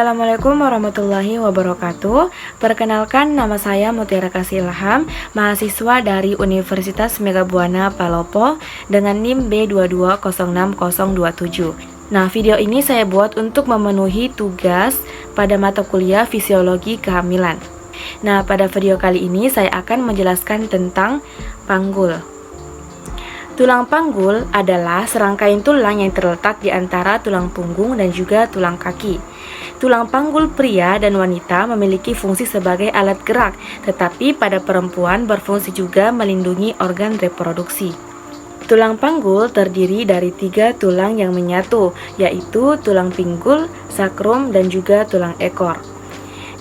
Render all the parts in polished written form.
Assalamualaikum warahmatullahi wabarakatuh. Perkenalkan, nama saya Mutiara Kasih Ilham, mahasiswa dari Universitas Megabuana Palopo dengan NIM B2206027. Nah, video ini saya buat untuk memenuhi tugas pada mata kuliah Fisiologi Kehamilan. Nah, pada video kali ini saya akan menjelaskan tentang panggul. Tulang panggul adalah serangkaian tulang yang terletak di antara tulang punggung dan juga tulang kaki. Tulang panggul pria dan wanita memiliki fungsi sebagai alat gerak, tetapi pada perempuan berfungsi juga melindungi organ reproduksi. Tulang panggul terdiri dari 3 tulang yang menyatu, yaitu tulang pinggul, sakrum, dan juga tulang ekor.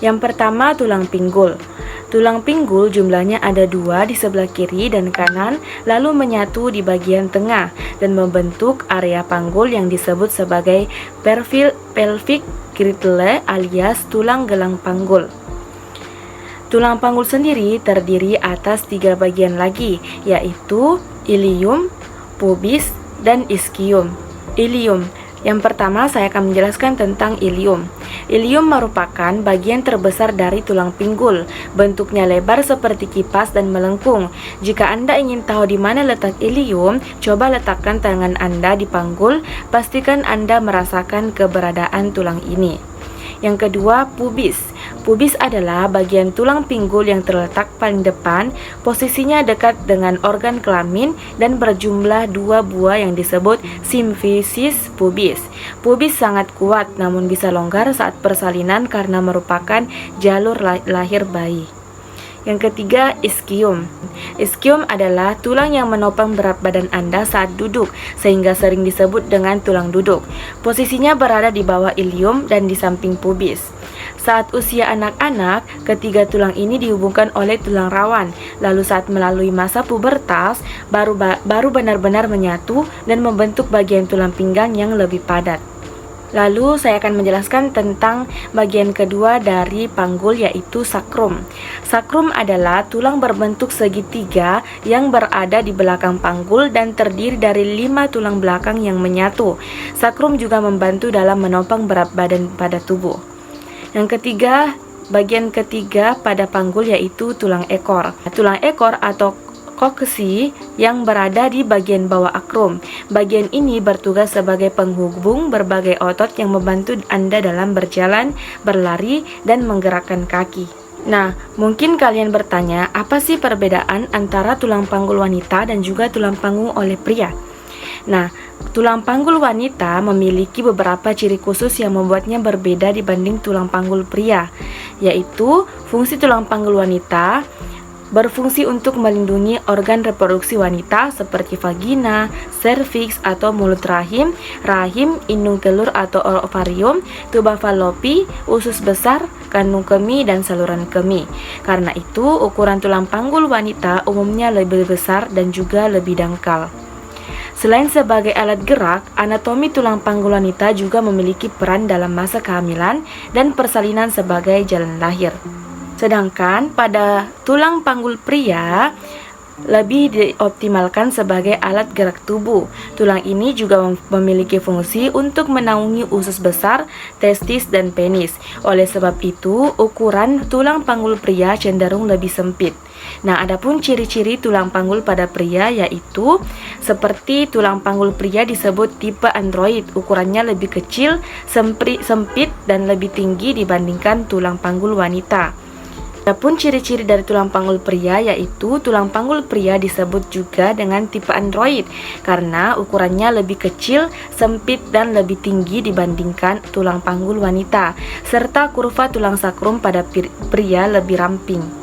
Yang pertama, tulang pinggul. Tulang pinggul jumlahnya ada 2 di sebelah kiri dan kanan, lalu menyatu di bagian tengah dan membentuk area panggul yang disebut sebagai pelvic girdle alias tulang gelang panggul. Tulang panggul sendiri terdiri atas 3 bagian lagi, yaitu ilium, pubis, dan ischium. Ilium. Yang pertama saya akan menjelaskan tentang ilium. Ilium merupakan bagian terbesar dari tulang pinggul. Bentuknya lebar seperti kipas dan melengkung. Jika Anda ingin tahu di mana letak ilium, coba letakkan tangan Anda di panggul, pastikan Anda merasakan keberadaan tulang ini. Yang kedua, pubis. Pubis adalah bagian tulang pinggul yang terletak paling depan, posisinya dekat dengan organ kelamin dan berjumlah 2 buah yang disebut simfisis pubis. Pubis sangat kuat namun bisa longgar saat persalinan karena merupakan jalur lahir bayi. Yang ketiga, ischium. Ischium adalah tulang yang menopang berat badan Anda saat duduk, sehingga sering disebut dengan tulang duduk. Posisinya berada di bawah ilium dan di samping pubis. Saat usia anak-anak, ketiga tulang ini dihubungkan oleh tulang rawan. Lalu saat melalui masa pubertas, baru benar-benar menyatu dan membentuk bagian tulang pinggang yang lebih padat. Lalu saya akan menjelaskan tentang bagian kedua dari panggul, yaitu sakrum. Sakrum adalah tulang berbentuk segitiga yang berada di belakang panggul dan terdiri dari 5 tulang belakang yang menyatu. Sakrum juga membantu dalam menopang berat badan pada tubuh. Yang ketiga, bagian ketiga pada panggul yaitu tulang ekor. Tulang ekor atau koksi yang berada di bagian bawah akrum. Bagian ini bertugas sebagai penghubung berbagai otot yang membantu Anda dalam berjalan, berlari, dan menggerakkan kaki. Nah, mungkin kalian bertanya, apa sih perbedaan antara tulang panggul wanita dan juga tulang punggung oleh pria? Nah, tulang panggul wanita memiliki beberapa ciri khusus yang membuatnya berbeda dibanding tulang panggul pria, yaitu fungsi tulang panggul wanita berfungsi untuk melindungi organ reproduksi wanita seperti vagina, serviks atau mulut rahim, indung telur atau ovarium, tuba falopi, usus besar, kandung kemih, dan saluran kemih. Karena itu, ukuran tulang panggul wanita umumnya lebih besar dan juga lebih dangkal. Selain sebagai alat gerak, anatomi tulang panggul wanita juga memiliki peran dalam masa kehamilan dan persalinan sebagai jalan lahir. Sedangkan pada tulang panggul pria lebih dioptimalkan sebagai alat gerak tubuh. Tulang ini juga memiliki fungsi untuk menaungi usus besar, testis, dan penis. Oleh sebab itu, ukuran tulang panggul pria cenderung lebih sempit. Nah, adapun ciri-ciri tulang panggul pada pria yaitu seperti tulang panggul pria disebut tipe android, ukurannya lebih kecil, sempit, dan lebih tinggi dibandingkan tulang panggul wanita. Adapun ciri-ciri dari tulang panggul pria yaitu tulang panggul pria disebut juga dengan tipe android karena ukurannya lebih kecil, sempit, dan lebih tinggi dibandingkan tulang panggul wanita, serta kurva tulang sakrum pada pria lebih ramping.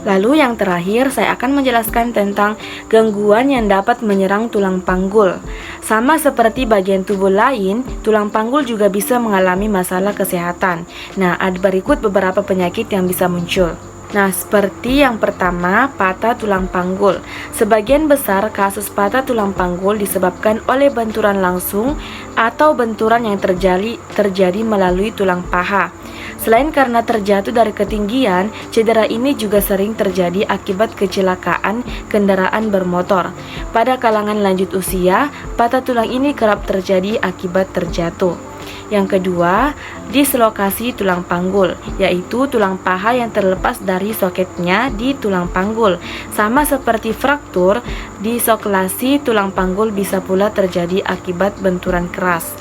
Lalu yang terakhir saya akan menjelaskan tentang gangguan yang dapat menyerang tulang panggul. Sama seperti bagian tubuh lain, tulang panggul juga bisa mengalami masalah kesehatan. Nah, berikut beberapa penyakit yang bisa muncul. Nah, seperti yang pertama, patah tulang panggul. Sebagian besar kasus patah tulang panggul disebabkan oleh benturan langsung atau benturan yang terjadi melalui tulang paha. Selain karena terjatuh dari ketinggian, cedera ini juga sering terjadi akibat kecelakaan kendaraan bermotor. Pada kalangan lanjut usia, patah tulang ini kerap terjadi akibat terjatuh. Yang kedua, dislokasi tulang panggul, yaitu tulang paha yang terlepas dari soketnya di tulang panggul. Sama seperti fraktur, disoklasi tulang panggul bisa pula terjadi akibat benturan keras.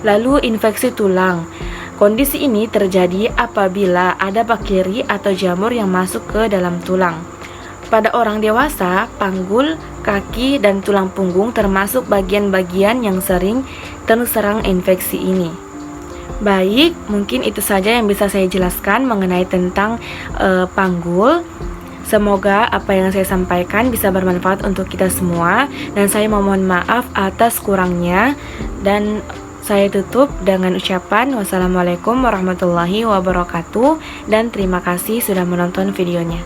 Lalu infeksi tulang. Kondisi ini terjadi apabila ada bakteri atau jamur yang masuk ke dalam tulang. Pada orang dewasa, panggul, kaki, dan tulang punggung termasuk bagian-bagian yang sering terserang infeksi ini. Baik, mungkin itu saja yang bisa saya jelaskan mengenai tentang panggul. Semoga apa yang saya sampaikan bisa bermanfaat untuk kita semua, dan saya mohon maaf atas kurangnya, dan saya tutup dengan ucapan wassalamualaikum warahmatullahi wabarakatuh, dan terima kasih sudah menonton videonya.